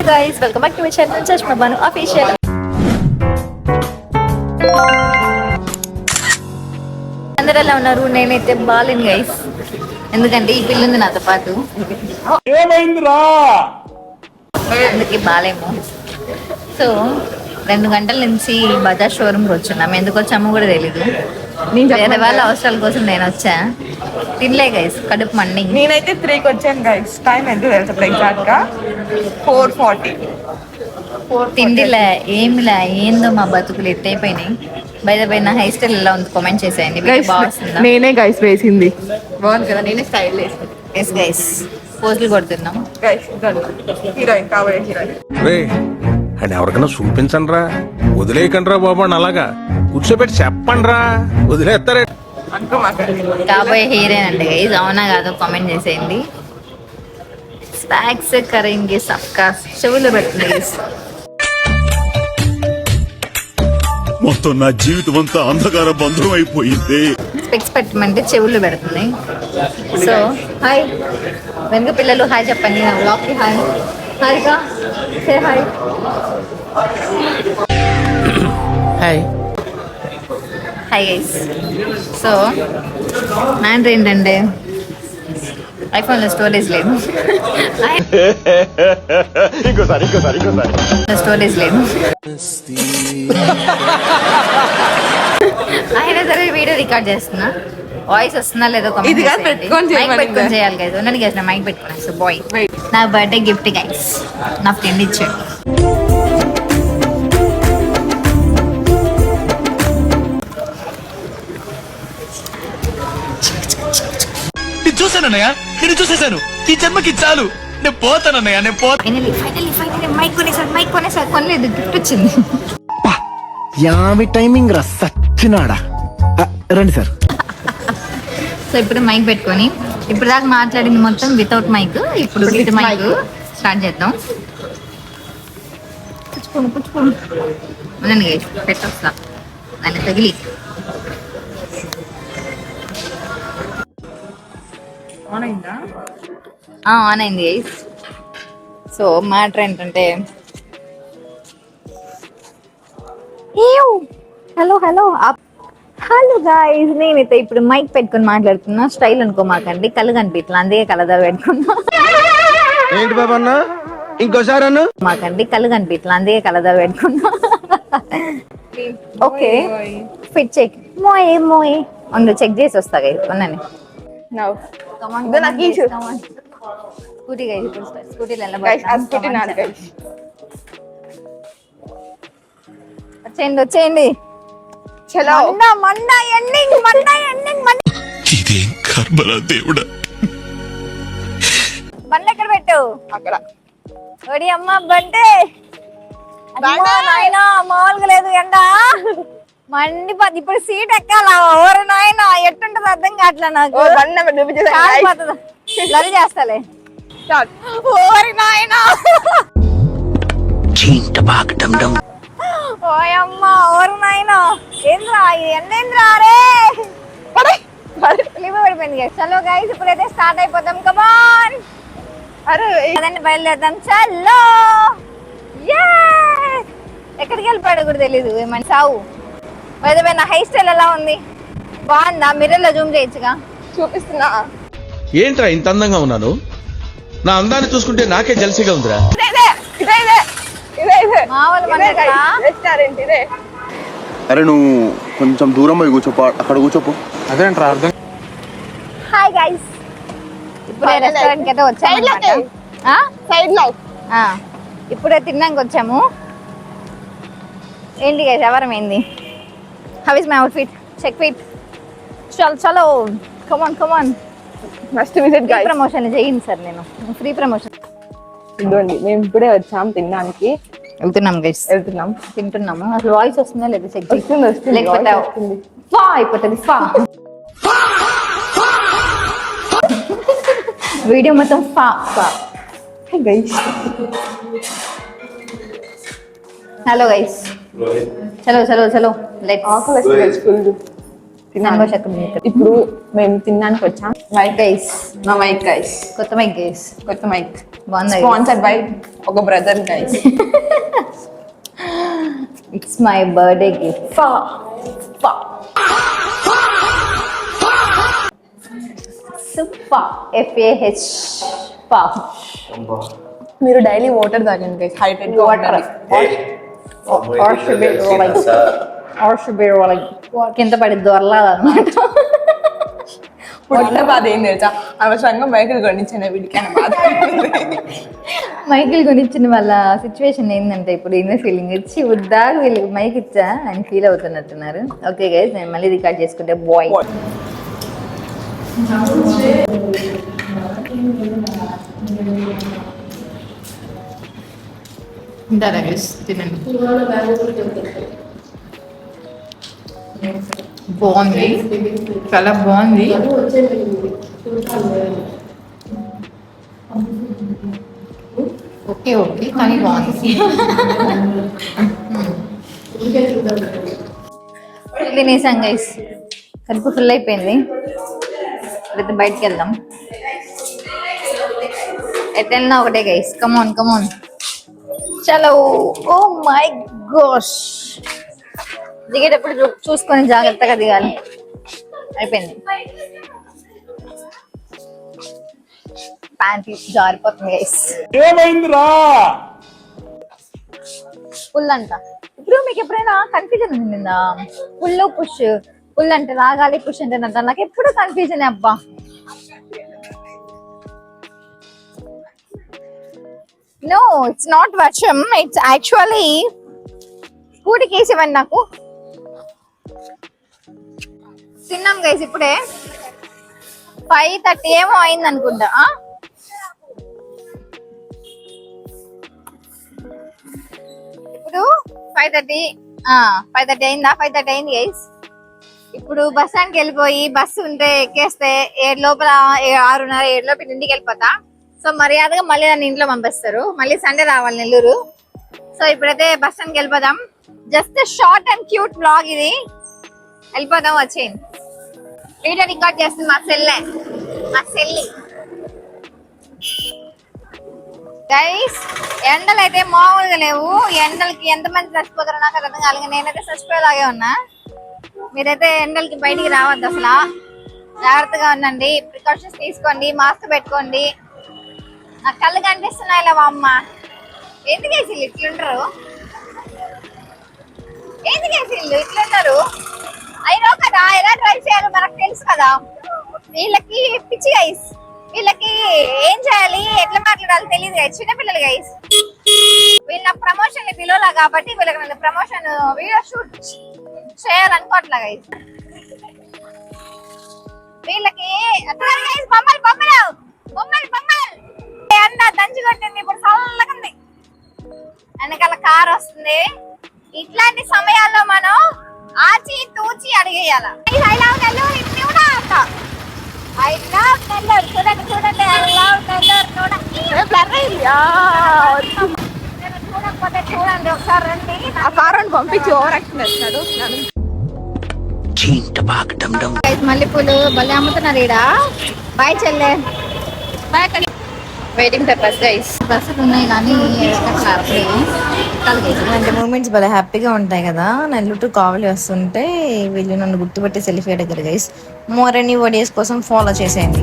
guys, welcome back to my channel Chashma Banu Official. అందరూ ఎలా ఉన్నారు? నేనైతే బాలేను గైస్, ఎందుకంటే ఈ పిల్ల ఉంది నాతో పాటు. అందుకే బాలేము. సో 2 గంటల నుంచి బజాజ్ షోరూమ్కి వచ్చున్నాము. ఎందుకు వచ్చామో కూడా తెలీదు. వేరే వాళ్ళ అవసరాల కోసం నేను వచ్చా. తినలే గైస్, కడుపు మండి. నేనైతే 3కి వచ్చాను గైస్. టైం ఎంత తెలుసు ఎగ్జాక్ట్గా 4:40. తిండిలే ఏమిలే, ఏందో మా బతుకులు ఎట్టయిపోయినాయి. బయట నా హెయిర్ స్టైల్ ఎలా ఉంది కామెంట్ చేసేయండి. బాగుంటుందా? నేనే గైస్ వేసింది. బాగుంది కదా, నేనే స్టైల్ వేసాను. ఎస్ గైస్, పోజులు కొడుతున్నాం గైస్. హీరోయిన్ కాబోయే హీరోయిన్. అని ఎవరికైనా చూపించండి రా, వదిలేయకండి రా బాబు అని అలాగా కూర్చోబెట్టి చెప్పండి రా, వదిలేస్తారే. కాబోయే హీరోయిన్ అంటే గైస్, అవునా కాదు కామెంట్ చేసేయండి. స్పాక్స్ కరెంగే సబ్కా చెవులు పెడుతుంది. మొత్తం నా జీవితం అంతా అంధకార బంధం అయిపోయింది. స్పెక్స్ పెట్టమంటే చెవులు పెడుతుంది. సో హాయ్ వెనుక పిల్లలు హాయ్ చెప్పండి. నా బ్లాగ్కి hi. Harika say hi. Hi hi guys. So matter ఏంటంటే ఐఫోన్లో స్టోరేజ్ లేదు. స్టోరేజ్ లేదు. అయినా సరే వీడియో రికార్డ్ చేస్తున్నా. వాయిస్ వస్తుందా లేదో మైక్ పెట్టుకొని చేయాలి గైస్. ఉన్నది గైస్, నా మైక్ పెట్టుకున్నాను. సో బాయ్, నా బర్త్డే గిఫ్ట్ గైస్ నా ఫ్రెండ్ ఇచ్చాడు. చూసానన్నయ్య, నేను చూసేసాను. ఈ జన్మకి చాలు, నేను పోతానన్నయ్య, నేను ఫైనల్లీ మైక్ కొనేసారు. కొనలేదు, గిఫ్ట్ వచ్చింది. యామి టైమింగ్ రా సచ్చినాడా. రండి సార్. సో ఇప్పుడు మైక్ పెట్టుకొని, ఇప్పుడు దాకా మాట్లాడింది మొత్తం వితౌట్ మైక్. ఇప్పుడు విత్ మైక్ స్టార్ట్ చేద్దాం. పుచ్చుకోండి ఉండండి పెట్టొస్తా దాన్ని తగిలి. ఆన్ అయింది గైస్. సో మ్యాటర్ ఏంటంటే, హలో గాయ్స్, నేనైతే ఇప్పుడు మైక్ పెట్టుకుని మాట్లాడుతున్నా. స్టైల్ అనుకోమాకండి, కళ్ళు కనిపించలా, అందుకే కళ్ళదారు పెట్టుకున్నా. ఏంటి బాబా అన్న, ఇంకోసారి అన్న మాకండి కళ్ళు కనిపించలా, అందుకే కళ్ళదారు పెట్టుకున్నా. ఓకే ఫిట్ చెక్ మోయే ఉండు, చెక్ చేసి వస్తా గైస్. ఉన్నాను స్కూటీ గైస్. ఇప్పుడు స్కూటీలో వచ్చేయండి. ఇదేం కర్మరా దేవుడా. బండ్లు ఎక్కడ పెట్టు? అక్కడ. ఒడి అమ్మ బండి నాయనా, మామూలుగా లేదు ఎండ మండిపోద్ది. ఇప్పుడు సీట్ ఎక్కాలా? ఓరు నాయన, ఎట్టుంటది అర్థం కావట్లే నాకు. లరి చేస్తాలే. ఓరి నాయన, ఓయమ్మ, ఓరు నాయన, ఏంద్రా ఎండేంద్రా రే పడిపోయింది. చలో గైస్, ఇప్పుడైతే స్టార్ట్ అయిపోతాం. కమాన్, అదండి బయలుదేరదాం. చల్లో. ఎక్కడికి వెళ్ళిపోయాడు కూడా తెలీదు. ఏమని సావు. వైద్య నా హెయిర్ స్టైల్ ఎలా ఉంది? బాగుందా? మిర్రర్లో జూమ్ చేయొచ్చుగా. చూపిస్తున్నా. ఏంట్రా ఇంత అందంగా ఉన్నాను? నా అందాన్ని చూసుకుంటే నాకే జలసిగా ఉందిరా. రెస్టారెంట్ ఇదే. అరే నువ్వు కొంచెం దూరం పోయి కూర్చోపో, అక్కడ కూర్చోపో. అదేంట్రా అర్థం. హాయ్ గైస్, ఇప్పుడే రెస్టారెంట్ కి అయితే వచ్చాము. సైడ్ లో ఇప్పుడే తిన్నాక వచ్చాము. ఏంటి గైస్ ఎవరం ఏంది? How is my outfit? Check fit. చలో come on. Must visit guys. Promotion చేయండి సార్, నేను ఫ్రీ ప్రమోషన్. ఇదిగోండి, మేము ఇప్పుడే వచ్చాం తినడానికి. వెళ్తున్నాం తింటున్నాము. అసలు వాయిస్ వస్తుందా లేదా చెక్ వస్తుంది. లేకపోతే ఫా అయిపోతుంది. వీడియో మొత్తం ఫా. గైస్ హలో గైస్, చలో లెట్స్. ఆకలి ఫుల్ సంతోష్ అక్కడ ఉంది ఇక్కడ. ఇప్పుడు మేము తినడానికి వచ్చాం. మైక్ గైస్, మా మైక్ గైస్, కొత్త మైక్ గైస్, కొత్త మైక్ బాగుంది. స్పాన్సర్డ్ బై ఒక brother guys. It's my birthday gift. FAH పా. మీరు డైలీ వాటర్ తాగండి గైస్, హైడ్రేట్ వాటర్ కింద పడి దొరలాలన్నమాట. పుట్టిన బాధ ఏం తెలుసా, అవసరంగా మైకులు కొనిచ్చాను వీడికైనా బాధ. మైకిల్ కొనిచ్చిన వాళ్ళ సిచ్యువేషన్ ఏంటంటే ఇప్పుడు ఇన్న ఫీలింగ్ ఇచ్చి ఉద్దాగా వీళ్ళు మైక్ ఇచ్చా అని ఫీల్ అవుతున్నట్టున్నారు. ఓకే గైస్, నేను మళ్ళీ రికార్డ్ చేసుకుంటే బాయ్. బాగుంది, చాలా బాగుంది. ఓకే ఓకే కానీ బాగుంది. తినేసాం గైస్, కడుపు ఫుల్ అయిపోయింది. అయితే బయటికి వెళ్దాం. ఎట్టెళ్ళినా ఒకటే గైస్. కమోన్ కమోన్ చలో. ఓ మై గోష్, దిగేటప్పుడు చూసుకొని జాగ్రత్తగా దిగాలి. అయిపోయింది, ప్యాంట్ జారిపోతుంది గైస్. ఏమైందిరా? పుల్ అంట. ఇప్పుడు మీకు ఎప్పుడైనా కన్ఫ్యూజన్ ఉండిందా? పుల్ పుష్, పుల్ అంటే రాగాలి, పుష్ అంటే అంట. నాకు ఎప్పుడు కన్ఫ్యూజన్ అబ్బా. నో, ఇట్స్ నాట్ వర్షం, ఇట్స్ యాక్చువల్లీ స్కూటీకి వేసేవండి. నాకు తిన్నాం గైస్, ఇప్పుడే 5:30 ఏమో అయింది అనుకుంటా. ఇప్పుడు 5:30 అయిందా? 5:30 అయింది గైస్. ఇప్పుడు బస్ స్టాండ్కి వెళ్ళిపోయి బస్సు ఉంటే ఎక్కేస్తే 7 లోపల 6:30 7 లోపల ఇంటికి వెళ్ళిపోతా. సో మర్యాదగా మళ్ళీ నన్ను ఇంట్లో పంపిస్తారు. మళ్ళీ సండే రావాలి నెల్లూరు. సో ఇప్పుడైతే బస్ స్టాండ్కి వెళ్ళిపోదాం. Just short and cute blog ఇది. వెళ్ళిపోదాం, వచ్చేయండి. వీడియో రికార్డ్ చేస్తుంది మా చెల్లి గైస్. ఎండలు అయితే మామూలుగా లేవు. ఎండలకి ఎంతమంది చచ్చిపోతారో నాకు అర్థం కాలేదు. నేనైతే చచ్చిపోయేలాగే ఉన్నా. మీరైతే ఎండలకి బయటికి రావద్దు అసలు. జాగ్రత్తగా ఉండండి, ప్రికాషన్స్ తీసుకోండి, మాస్క్ పెట్టుకోండి. నాకు కళ్ళు కనిపిస్తున్నాయి లేవా అమ్మ. ఎందుకేసి ఇట్లుంటారు? ఎందుకేసి ఇట్లుంటారు? అయినా కదా ఎలా డ్రైవ్ చేయాలో మనకు తెలుసు కదా. వీళ్ళకి పిచ్చి గైస్, వీళ్ళకి ఏం చేయాలి, ఎట్లా మాట్లాడాలి తెలియదు గైస్. చిన్నపిల్లలు గైస్. వీళ్ళ ప్రమోషన్ పిలవలా కాబట్టి వీళ్ళకి నన్ను ప్రమోషన్ వీడియో షూట్ చేయాలనుకోవట్లా గైస్. వీళ్ళకి బొమ్మలు అంతా దంచి కొట్టింది. ఇప్పుడు చల్లగా ఉంది, వెనకాల కార్ వస్తుంది. ఇట్లాంటి సమయాల్లో మనం ఆచి తూచి అడిగేయాల. ఐ లవ్ నెల్లూరు, ఇది కూడా అంట. I love Nellore. చూడండి చూడండి, ఐ లవ్ నెల్లూరు. చూడకపోతే చూడండి ఒకసారి రండి. ఆ కారుని పంపించి ఓవర్ యాక్షన్ చేస్తున్నాడు. మల్లెపూలు భలే అమ్ముతున్నారు ఈడ. బాయ్ చెల్లె. Waiting purpose guys. బస్సులు ఉన్నాయి కానీ ఇలాంటి మూమెంట్స్ భలే హ్యాపీగా ఉంటాయి కదా. నెల్లూరు టు కావలి వస్తుంటే వీళ్ళు నన్ను గుర్తుపట్టి సెల్ఫీ అడిగారు గైస్. మోర్ ఎనీ వీడియోస్ కోసం ఫాలో చేసేయండి.